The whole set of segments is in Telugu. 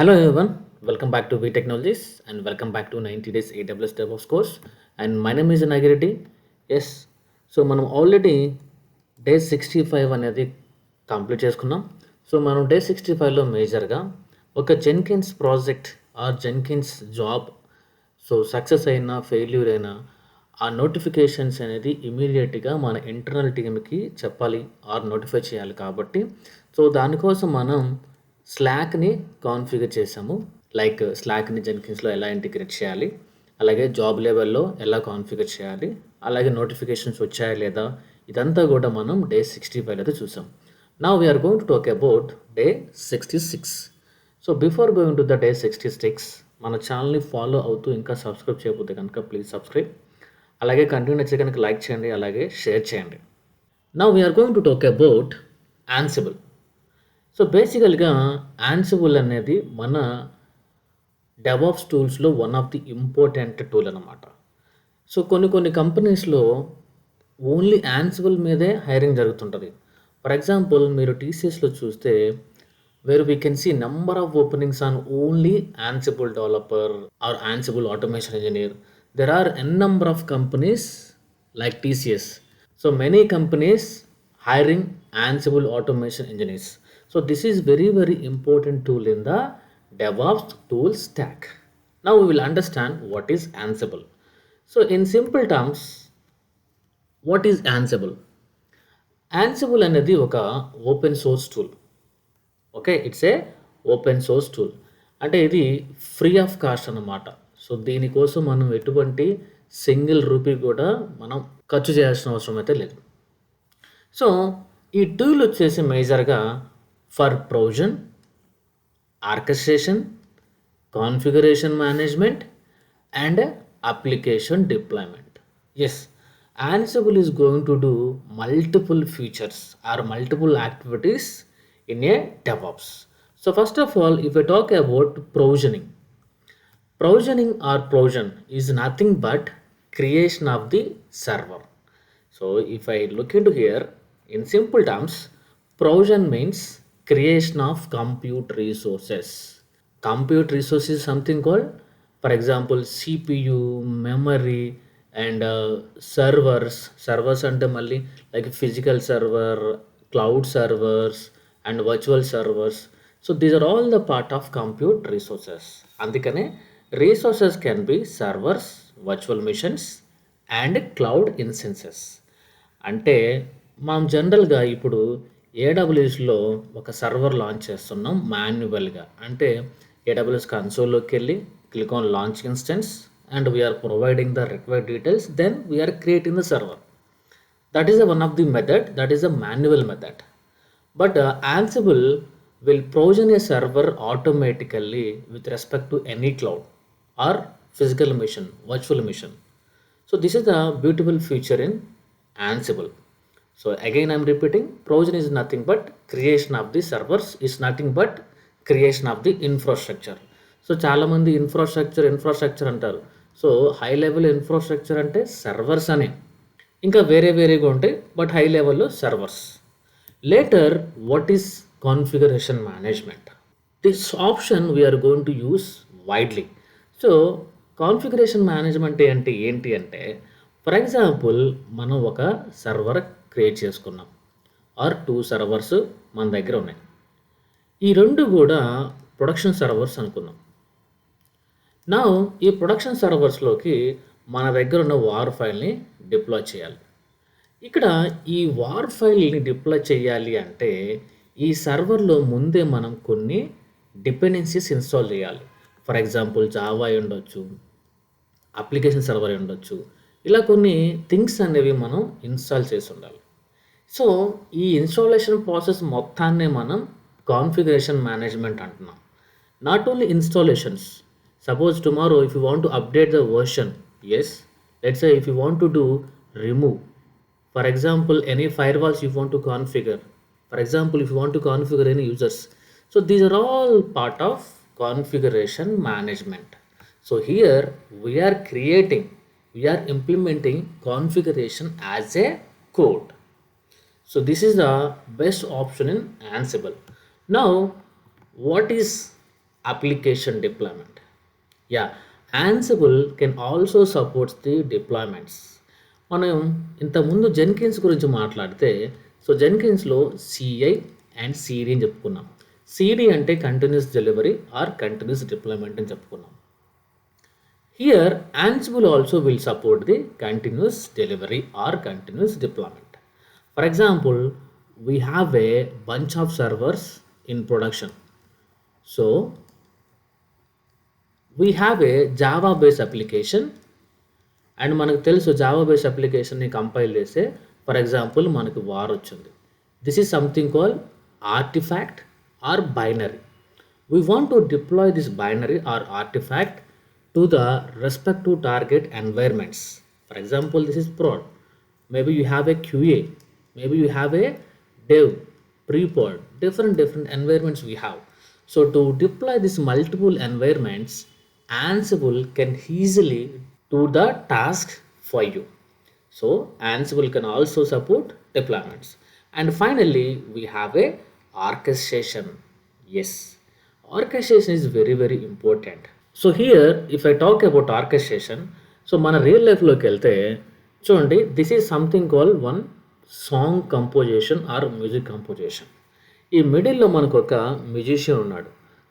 Hello everyone, welcome back to V Technologies and welcome back to 90 Days AWS DevOps course. And my name is Nagiriti. Yes, so మనం ఆల్రెడీ డే 65 అనేది కంప్లీట్ చేసుకున్నాం. సో మనం డే 65లో మేజర్గా ఒక Jenkins project or Jenkins job so success అయినా ఫెయిల్యూర్ అయినా ఆ నోటిఫికేషన్స్ అనేది ఇమీడియట్గా మన ఇంటర్నల్ టీమ్కి చెప్పాలి ఆర్ నోటిఫై చేయాలి కాబట్టి సో దానికోసం మనం స్లాక్ని కాన్ఫిగర్ చేసాము. లైక్ స్లాక్ని జెన్కిన్స్లో ఎలా ఇంటిగ్రేట్ చేయాలి, అలాగే జాబ్ లెవెల్లో ఎలా కాన్ఫిగర్ చేయాలి, అలాగే నోటిఫికేషన్స్ వచ్చాయా లేదా, ఇదంతా కూడా మనం డే 65 అయితే చూసాం. Now we are going to talk about day 66. So before going to the day 66 మన ఛానల్ని ఫాలో అవుతూ ఇంకా సబ్స్క్రైబ్ చేయకపోతే కనుక ప్లీజ్ సబ్స్క్రైబ్, అలాగే కంటిన్యూ నచ్చితే కనుక లైక్ చేయండి, అలాగే షేర్ చేయండి. Now we are going to talk about Ansible. So బేసికల్గా యాన్సిబుల్ అనేది మన డెవాప్స్ టూల్స్లో one of the important tool అనమాట. సో కొన్ని కంపెనీస్లో ఓన్లీ యాన్సిబుల్ మీదే హైరింగ్ జరుగుతుంటుంది. ఫర్ ఎగ్జాంపుల్ మీరు టీసీఎస్లో చూస్తే where we can see number of openings on only Ansible developer or Ansible automation engineer. There are n number of companies like TCS. So many companies hiring Ansible automation engineers. So this is very important tool in the DevOps tool stack. Now we will understand what is Ansible. So in simple terms, what is Ansible? Ansible అనేది ఒక open source tool. Okay, it's a open source tool. అంటే ఇది ఫ్రీ ఆఫ్ కాస్ట్ అన్నమాట. సో దీనికోసం మనం ఎటువంటి సింగిల్ రూపీ కూడా మనం ఖర్చు చేయాల్సిన అవసరం అయితే లేదు. సో ఈ టూల్ వచ్చేసి మేజర్గా for provision, orchestration, configuration management and application deployment. Yes, Ansible is going to do multiple features or multiple activities in a DevOps. So first of all, if I talk about provisioning or provision is nothing but creation of the server. So if I look into here, in simple terms, provision means creation of compute resources. Compute resources is something called, for example, CPU, memory, and servers అంటే మళ్ళీ like physical server, cloud servers and virtual servers. So these are all the part of compute resources. అందుకనే resources can be servers, virtual machines and cloud instances. అంటే మనం జనరల్గా ఇప్పుడు ఏడబ్ల్యూఎస్లో ఒక సర్వర్ లాంచ్ చేస్తున్నాం మాన్యువల్గా. అంటే ఏడబ్ల్యూఎస్ కన్సోల్లోకి వెళ్ళి click on launch instance and we are providing the required details, then we are creating the server. That is one of the method, that is a manual method. But Ansible will provision a server automatically with respect to any cloud or physical machine, virtual machine. So this is the beautiful feature in Ansible. So again I am repeating, provision is nothing but creation of the servers, is nothing but creation of the infrastructure. So చాలామంది ఇన్ఫ్రాస్ట్రక్చర్ అంటారు. సో హై లెవెల్ ఇన్ఫ్రాస్ట్రక్చర్ అంటే సర్వర్స్ అని, ఇంకా వేరేగా ఉంటాయి, బట్ హై లెవెల్లో servers. Later what is configuration management? This option we are going to use widely. So configuration management అంటే ఏంటి అంటే, ఫర్ ఎగ్జాంపుల్ మనం ఒక సర్వర్ క్రియేట్ చేసుకున్నాం ఆర్ 2 సర్వర్స్ మన దగ్గర ఉన్నాయి. ఈ రెండు కూడా ప్రొడక్షన్ సర్వర్స్ అనుకున్నాం. నా ఈ ప్రొడక్షన్ సర్వర్స్లోకి మన దగ్గర ఉన్న వార్ ఫైల్ని డిప్లాయ్ చేయాలి. ఇక్కడ ఈ వార్ ఫైల్ని డిప్లాయ్ చేయాలి అంటే ఈ సర్వర్లో ముందే మనం కొన్ని డిపెండెన్సీస్ ఇన్స్టాల్ చేయాలి. ఫర్ ఎగ్జాంపుల్ జావా ఉండొచ్చు, అప్లికేషన్ సర్వర్ ఉండొచ్చు, ఇలా కొన్ని థింగ్స్ అనేవి మనం ఇన్స్టాల్ చేసి ఉండాలి. సో ఈ ఇన్స్టాలేషన్ ప్రాసెస్ మొత్తాన్నే మనం కాన్ఫిగరేషన్ మేనేజ్మెంట్ అంటున్నాం. Not only installations. Suppose tomorrow if you want to update the version, yes, let's say if you want to do remove, for example any firewalls you want to configure, for example if you want to configure any users. So these are all part of configuration management. So here we are implementing configuration as a code. So this is the best option in Ansible. Now what is application deployment. Yeah, Ansible can also supports the deployments. మనం ఇంతకుముందు జెన్కిన్స్ గురించి మాట్లాడితే సో జెన్కిన్స్లో సిఐ అండ్ సిడి అని చెప్పుకున్నాం. సిడి అంటే continuous delivery or continuous deployment అని చెప్పుకున్నాం. Here Ansible also will support the continuous delivery or continuous deployment. For example, we have a bunch of servers in production. So we have a Java based application and మనకు తెలుసు జావా బేస్డ్ అప్లికేషన్ని కంపైల్ చేస్తే ఫర్ ఎగ్జాంపుల్ మనకు వార్ వచ్చింది. This is something call artifact or binary. We want to deploy this binary or artifact to the respective target environments. For example this is prod. Maybe you have a QA, maybe you have a dev, pre-prod, different environments we have. So to deploy these multiple environments, Ansible can easily do the task for you. So Ansible can also support deployments. And finally, we have a orchestration. Yes, orchestration is very important. So here, if I talk about orchestration, so మన రియల్ లైఫ్లోకి వెళ్తే చూడండి, this is something call one song composition or music composition. ఈ మిడిల్లో మనకు ఒక మ్యూజిషియన్ ఉన్నాడు,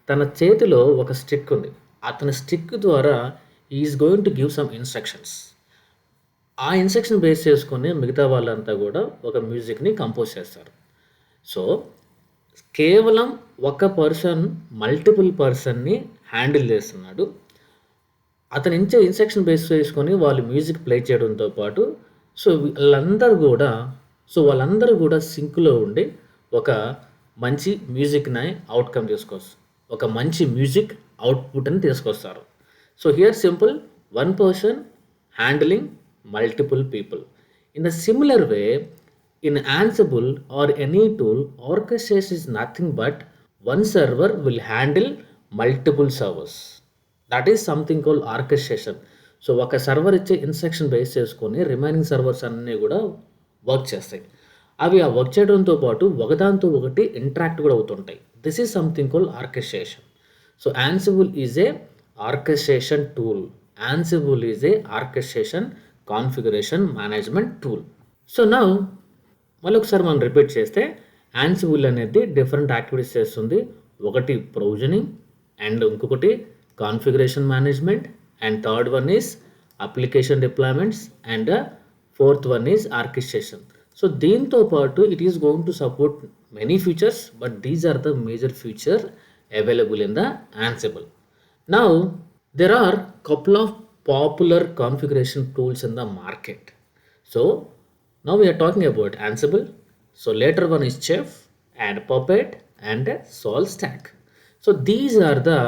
తన చేతిలో ఒక స్టిక్ ఉంది. అతని స్టిక్ ద్వారా is going to give some instructions. ఆ ఇన్స్ట్రక్షన్ బేస్ చేసుకొని మిగతా వాళ్ళంతా కూడా ఒక మ్యూజిక్ని కంపోజ్ చేస్తారు. సో కేవలం ఒక పర్సన్ మల్టిపుల్ పర్సన్ని హ్యాండిల్ చేస్తున్నాడు. అతని ఇచ్చే ఇన్స్ట్రక్షన్ బేస్ చేసుకొని వాళ్ళు మ్యూజిక్ ప్లే చేయడంతో పాటు వాళ్ళందరూ కూడా సింక్లో ఉండి ఒక మంచి మ్యూజిక్ని అవుట్కమ్ తీసుకోవచ్చు, ఒక మంచి మ్యూజిక్ అవుట్పుట్ని తీసుకొస్తారు. So here simple, one person handling multiple people. In the similar way, in Ansible or any tool, orchestration is nothing but one server will handle multiple servers. That is something called orchestration. So ఒక సర్వర్ ఇచ్చే ఇన్స్ట్రక్షన్ బేస్ చేసుకొని రిమైనింగ్ సర్వర్స్ అన్నీ కూడా వర్క్ చేస్తాయి. అవి ఆ వర్క్ చేయడంతో పాటు ఒకదాంతో ఒకటి ఇంటరాక్ట్ కూడా అవుతుంటాయి. This is something called orchestration. So Ansible is a orchestration tool. Ansible is a orchestration configuration management tool. So now మళ్ళీ ఒకసారి మనం రిపీట్ చేస్తే, Ansible అనేది డిఫరెంట్ యాక్టివిటీస్ చేస్తుంది. ఒకటి ప్రొవిజనింగ్, అండ్ ఇంకొకటి configuration management, and third one is application deployments, and fourth one is orchestration. So దీంతో పాటు it is going to support many features, but these are the major feature available in the Ansible. Now there are couple of popular configuration tools in the market. So now we are talking about Ansible. So later one is Chef and Puppet and SolStack. So these are the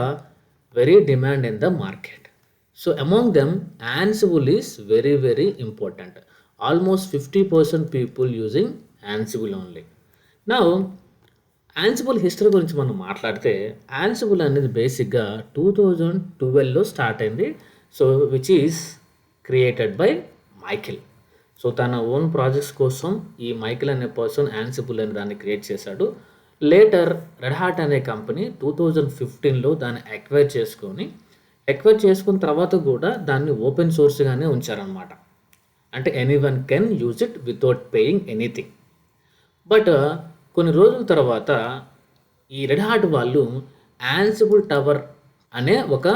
very demand in the market. So among them, Ansible is very important. Almost 50% people using Ansible only. Now Ansible history గురించి మనం మాట్లాడితే, Ansible అనేది బేసిక్గా 2012లో స్టార్ట్ అయింది. So which is created by Michael. So తన ఓన్ ప్రాజెక్ట్స్ కోసం ఈ మైకిల్ అనే పర్సన్ Ansible అనే దాన్ని క్రియేట్ చేశాడు. లేటర్ రెడ్ హాట్ అనే కంపెనీ 2015లో దాన్ని ఎక్వైర్ చేసుకున్న తర్వాత కూడా దాన్ని ఓపెన్ సోర్స్గానే ఉంచారనమాట. అంటే anyone can use it without paying anything. But కొన్ని రోజుల తర్వాత ఈ రెడ్ హాట్ వాళ్ళు Ansible టవర్ అనే ఒక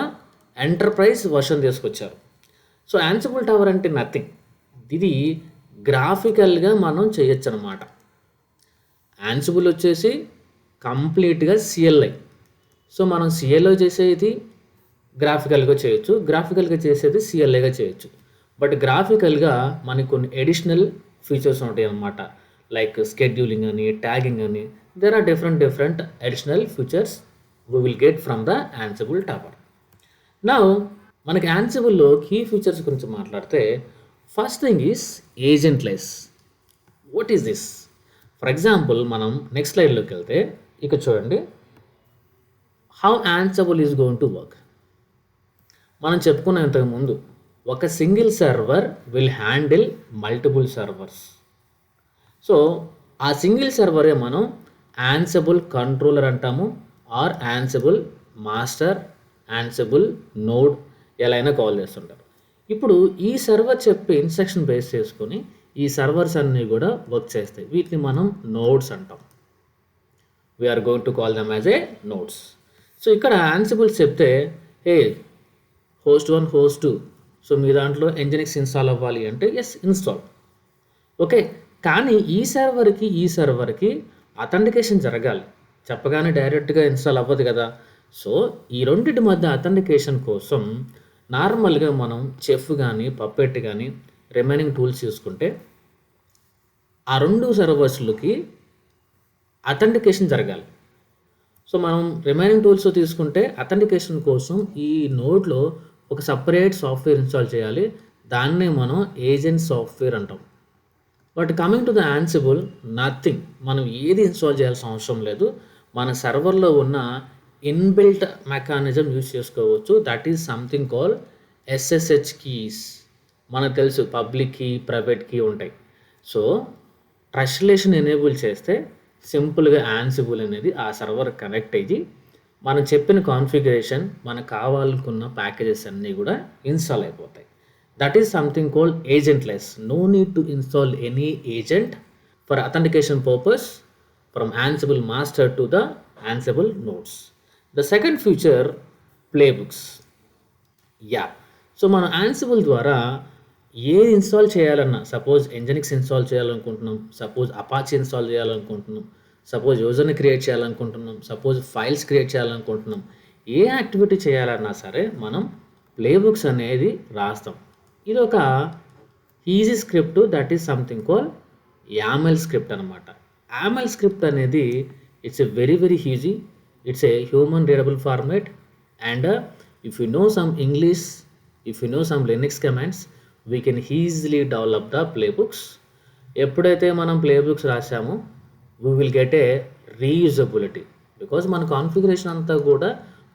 ఎంటర్ప్రైజ్ వర్షన్ తీసుకొచ్చారు. సో Ansible టవర్ అంటే నథింగ్, ఇది గ్రాఫికల్గా మనం చేయొచ్చు అనమాట. Ansible వచ్చేసి కంప్లీట్గా CLI. సో మనం CLI చేసేది గ్రాఫికల్గా చేయొచ్చు, గ్రాఫికల్గా చేసేది CLIగా చేయొచ్చు. బట్ గ్రాఫికల్గా మనకి కొన్ని ఎడిషనల్ ఫీచర్స్ ఉంటాయి అన్నమాట, లైక్ స్కెడ్యూలింగ్ అని, ట్యాగింగ్ అని. There are different additional features we will get from the Ansible tower. Now మనకి Ansibleలో కీ ఫీచర్స్ గురించి మాట్లాడితే, first thing is agentless. What is this? For example మనం నెక్స్ట్ స్లైడ్లోకి వెళ్తే ఇక చూడండి, how Ansible is going to work. మనం చెప్పుకున్న ఇంతకుముందు ఒక single server will handle multiple servers. So ఆ సింగిల్ సర్వరే మనం Ansible కంట్రోలర్ అంటాము, or Ansible master, Ansible, node ఎలా అయినా కాల్ చేస్తుంటారు. ఇప్పుడు ఈ సర్వర్ చెప్పే ఇన్స్ట్రక్షన్ బేస్ చేసుకొని ఈ సర్వర్స్ అన్నీ కూడా వర్క్ చేస్తాయి. వీటిని మనం నోడ్స్ అంటాం. We are going to call them as a nodes. So ఇక్కడ యాన్సిబుల్స్ చెప్తే ఏ హోస్ట్ 1 హోస్ట్ 2 సో మీ దాంట్లో ఎంజినిక్స్ ఇన్స్టాల్ అవ్వాలి అంటే ఎస్ ఇన్స్టాల్. ఓకే, కానీ ఈ సర్వర్కి అథెంటికేషన్ జరగాలి. చెప్పగానే డైరెక్ట్గా ఇన్స్టాల్ అవ్వదు కదా. సో ఈ రెండింటి మధ్య అథెంటికేషన్ కోసం నార్మల్గా మనం చెఫ్ కానీ పప్పెట్ కానీ రిమైనింగ్ టూల్స్ చూసుకుంటే ఆ రెండు సర్వర్స్లకి అథెంటికేషన్ జరగాలి. సో మనం రిమైనింగ్ టూల్స్ తీసుకుంటే అథెంటికేషన్ కోసం ఈ నోడ్లో ఒక సపరేట్ సాఫ్ట్వేర్ ఇన్స్టాల్ చేయాలి. దాన్నే మనం ఏజెంట్ సాఫ్ట్వేర్ అంటాం. But coming to the Ansible, nothing, మనం ఏది ఇన్స్టాల్ చేయాల్సిన అవసరం లేదు. మన సర్వర్లో ఉన్న ఇన్బిల్ట్ మెకానిజం యూజ్ చేసుకోవచ్చు. That is something call SSH keys. మనకు తెలుసు పబ్లిక్ కీ, ప్రైవేట్ కీ ఉంటాయి. సో ట్రస్ట్లేషన్ ఎనేబుల్ చేస్తే సింపుల్గా యాన్సిబుల్ అనేది ఆ సర్వర్ కనెక్ట్ అయ్యి మనం చెప్పిన కాన్ఫిగరేషన్ మనకు కావాలనుకున్న ప్యాకేజెస్ అన్నీ కూడా ఇన్స్టాల్ అయిపోతాయి. That is something called agentless. No need to install any agent for authentication purpose from Ansible master to the Ansible nodes. The second feature playbooks. Yeah, so మనం యాన్సిబుల్ ద్వారా ఏది ఇన్స్టాల్ చేయాలన్నా, సపోజ్ ఎంజినిక్స్ ఇన్స్టాల్ చేయాలనుకుంటున్నాం, సపోజ్ అపాచీ ఇన్స్టాల్ చేయాలనుకుంటున్నాం, సపోజ్ యూజర్ని క్రియేట్ చేయాలనుకుంటున్నాం, సపోజ్ ఫైల్స్ క్రియేట్ చేయాలనుకుంటున్నాం, ఏ యాక్టివిటీ చేయాలన్నా సరే మనం ప్లేబుక్స్ అనేది రాస్తాం. ఇది ఒక easy script, that is something call YAML script అనమాట. యామెల్ స్క్రిప్ట్ అనేది it's a very very easy. It's a human readable format and if you know some English, if you know some Linux commands, we can easily develop the playbooks. ఎప్పుడైతే మనం ప్లేబుక్స్ రాసామో we will get a reusability. Because మన కాన్ఫిగరేషన్ అంతా కూడా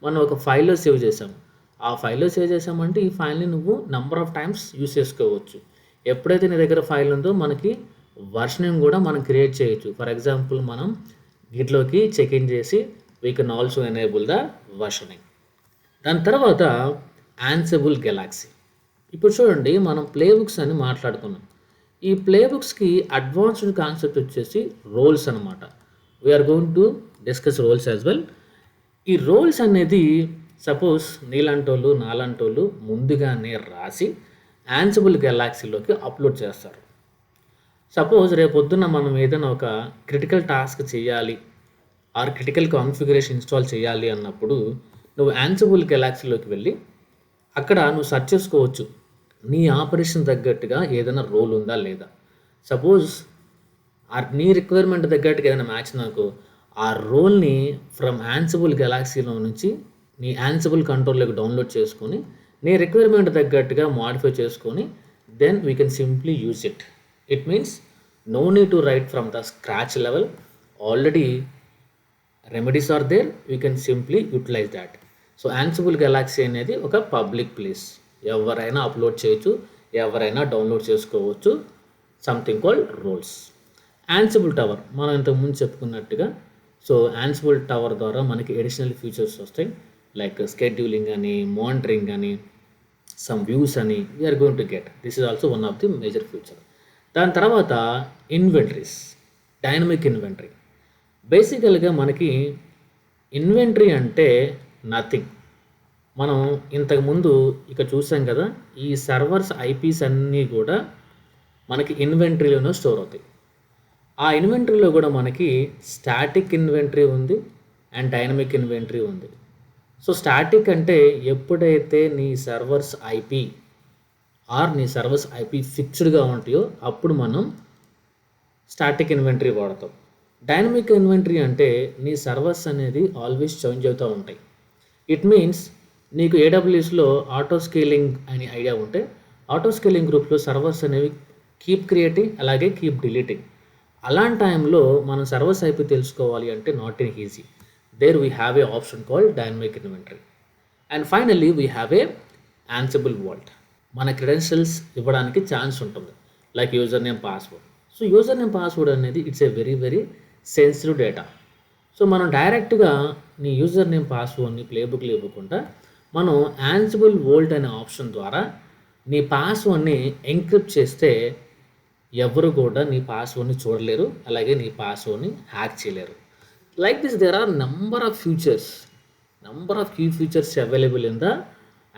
మనం ఒక ఫైల్లో సేవ్ చేసాము. ఆ ఫైల్లో సేవ్ చేసామంటే ఈ ఫైల్ని నువ్వు నెంబర్ ఆఫ్ టైమ్స్ యూస్ చేసుకోవచ్చు. ఎప్పుడైతే నీ దగ్గర ఫైల్ ఉందో మనకి వర్షనింగ్ కూడా మనం క్రియేట్ చేయొచ్చు. ఫర్ ఎగ్జాంపుల్ మనం గిట్లోకి చెక్ ఇన్ చేసి we can also enable the versioning. దాని తర్వాత యాన్సిబుల్ గెలాక్సీ. ఇప్పుడు చూడండి, మనం ప్లేబుక్స్ అని మాట్లాడుకున్నాం. ఈ ప్లేబుక్స్కి అడ్వాన్స్డ్ కాన్సెప్ట్ వచ్చేసి రోల్స్ అనమాట. We are going to discuss roles as well. ఈ రోల్స్ అనేది సపోజ్ నీలాంటోళ్ళు నాలాంటోళ్ళు ముందుగానే రాసి యాన్సిబుల్ గెలాక్సీలోకి అప్లోడ్ చేస్తారు. సపోజ్ రేపొద్దున మనం ఏదైనా ఒక క్రిటికల్ టాస్క్ చేయాలి ఆర్ క్రిటికల్ కాన్ఫిగరేషన్ ఇన్స్టాల్ చేయాలి అన్నప్పుడు నువ్వు యాన్సిబుల్ గెలాక్సీలోకి వెళ్ళి అక్కడ నువ్వు సెర్చ్ చేసుకోవచ్చు నీ ఆపరేషన్ తగ్గట్టుగా ఏదైనా రోల్ ఉందా లేదా. సపోజ్ నీ రిక్వైర్మెంట్ తగ్గట్టుగా ఏదైనా మ్యాచ్ నాకు ఆ రోల్ని ఫ్రమ్ యాన్సిబుల్ గెలాక్సీలో నుంచి నీ యాన్సిబుల్ కంట్రోల్లోకి డౌన్లోడ్ చేసుకొని నీ రిక్వైర్మెంట్ తగ్గట్టుగా మాడిఫై చేసుకొని then we can simply use it. It means no need to write from the scratch level. Already remedies are there, we can simply utilise that. So Ansible galaxy అనేది ఒక పబ్లిక్ ప్లేస్. ఎవరైనా అప్లోడ్ చేయొచ్చు, ఎవరైనా డౌన్లోడ్ చేసుకోవచ్చు. Something called roles. Ansible tower మనం ఇంతకుముందు చెప్పుకున్నట్టుగా. సో యాన్సిబుల్ టవర్ ద్వారా మనకి అడిషనల్ ఫీచర్స్ వస్తాయి, లైక్ స్కెడ్యూలింగ్ అని, మానిటరింగ్ అని, సమ్ వ్యూస్ అని we are going to get. This is also one of the major feature. దాని తర్వాత ఇన్వెంటరీస్, డైనమిక్ ఇన్వెంటరీ. బేసికల్గా మనకి ఇన్వెంటరీ అంటే నథింగ్. మనం ఇంతకుముందు ఇక చూసాం కదా, ఈ సర్వర్స్ ఐపీస్ అన్నీ కూడా మనకి ఇన్వెంటరీలోనే స్టోర్ అవుతాయి. ఆ ఇన్వెంటరీలో కూడా మనకి స్టాటిక్ ఇన్వెంటరీ ఉంది అండ్ డైనమిక్ ఇన్వెంటరీ ఉంది. సో స్టాటిక్ అంటే ఎప్పుడైతే నీ సర్వర్స్ ఐపీ ఆర్ నీ సర్వర్స్ ఐపీ ఫిక్స్డ్గా ఉంటాయో అప్పుడు మనం స్టాటిక్ ఇన్వెంటరీ వాడతాం. డైనమిక్ ఇన్వెంటరీ అంటే నీ సర్వర్స్ అనేది ఆల్వేస్ చేంజ్ అవుతూ ఉంటాయి. ఇట్ మీన్స్ నీకు ఏడబ్ల్యూఎస్లో ఆటో స్కేలింగ్ అనే ఐడియా ఉంటే ఆటో స్కేలింగ్ గ్రూప్లో సర్వర్స్ అనేవి కీప్ క్రియేటింగ్ అలాగే కీప్ డిలీటింగ్. అలాంటి టైంలో మనం సర్వర్స్ ఐపీ తెలుసుకోవాలి అంటే not in easy. There we have a option called dynamic inventory. And finally we have a Ansible vault. మన క్రెడెన్షియల్స్ ఇవ్వడానికి ఛాన్స్ ఉంటుంది, like user name, password. So user name, password అనేది it's a very very sensitive data. So మనం డైరెక్ట్గా నీ యూజర్ నేమ్ పాస్వర్డ్ని ప్లేబుక్లో ఇవ్వకుండా మనం యాన్సిబుల్ వోల్ట్ అనే ఆప్షన్ ద్వారా నీ పాస్వర్డ్ని ఎంక్రిప్ట్ చేస్తే ఎవరు కూడా నీ పాస్వర్డ్ని చూడలేరు, అలాగే నీ పాస్వర్డ్ని హ్యాక్ చేయలేరు. Like this there are number of key features available in the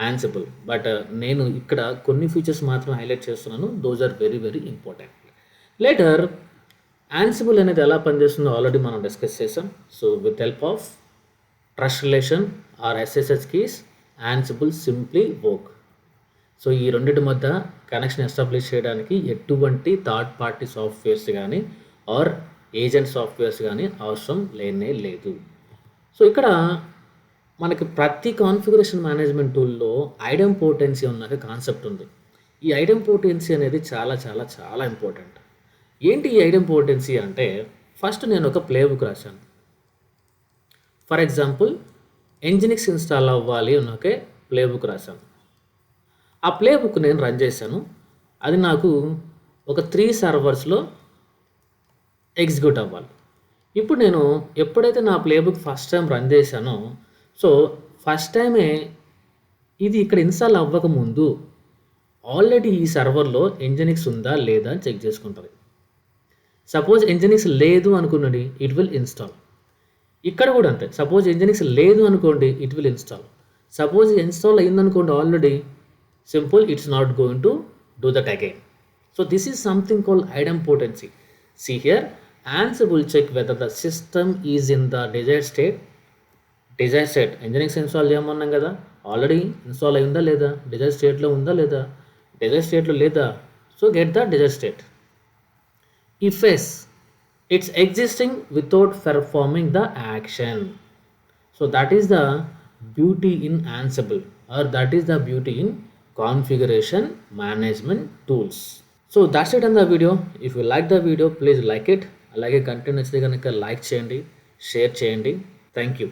Ansible. But నేను ఇక్కడ కొన్ని ఫీచర్స్ మాత్రం హైలైట్ చేస్తున్నాను. Those are very very important. Later Ansible అనేది ఎలా పనిచేస్తుందో ఆల్రెడీ మనం డిస్కస్ చేసాం. So with help of trust relation or SSH keys Ansible simply work. So ఈ రెండింటి మధ్య కనెక్షన్ ఎస్టాబ్లిష్ చేయడానికి ఎటువంటి థర్డ్ పార్టీ సాఫ్ట్వేర్స్ కానీ ఆర్ ఏజెంట్ సాఫ్ట్వేర్స్ కానీ అవసరం లేనే లేదు. సో ఇక్కడ మనకి ప్రతి కాన్ఫిగరేషన్ మేనేజ్మెంట్ టూల్లో ఐడెంపోటెన్సీ అన్న కాన్సెప్ట్ ఉంది. ఈ ఐడెంపోటెన్సీ అనేది చాలా చాలా చాలా ఇంపార్టెంట్. ఏంటి ఈ ఐడెంపోటెన్సీ అంటే, ఫస్ట్ నేను ఒక ప్లేబుక్ రాశాను. ఫర్ ఎగ్జాంపుల్ ఎంజినిక్స్ ఇన్స్టాల్ అవ్వాలి అని ఒకే ప్లేబుక్ రాశాను. ఆ ప్లేబుక్ నేను రన్ చేశాను. అది నాకు ఒక 3 సర్వర్స్లో ఎగ్జిక్యూట్ అవ్వాలి. ఇప్పుడు నేను ఎప్పుడైతే నా ప్లేబుక్ ఫస్ట్ టైం రన్ చేశానో, సో ఫస్ట్ టైమే ఇది ఇక్కడ ఇన్స్టాల్ అవ్వకముందు ఆల్రెడీ ఈ సర్వర్లో ఎంజినిక్స్ ఉందా లేదా అని చెక్ చేసుకుంటుంది. సపోజ్ ఎంజినిక్స్ లేదు అనుకున్నది, ఇట్ విల్ ఇన్స్టాల్. ఇక్కడ కూడా అంతే, సపోజ్ ఎంజినిక్స్ లేదు అనుకోండి, it will install. Suppose install అయిందనుకోండి already, simple, it's not going to do that again. So this is something called idempotency. See here, Ansible check whether the system is in the desired state. Nginx install చేయమన్నాం కదా, ఆల్రెడీ ఇన్స్టాల్ అయిందా లేదా, డిజైర్ స్టేట్లో ఉందా లేదా, డిజైర్ స్టేట్లో లేదా, so get the desire state. If yes, it's existing without performing the action. So that is the beauty in Ansible, or that is the beauty in configuration management tools. So that's it an the video. If you like the video please like it. అలాగే కంటెంట్ నచ్చితే కనుక లైక్ చేయండి, షేర్ చేయండి. Thank you.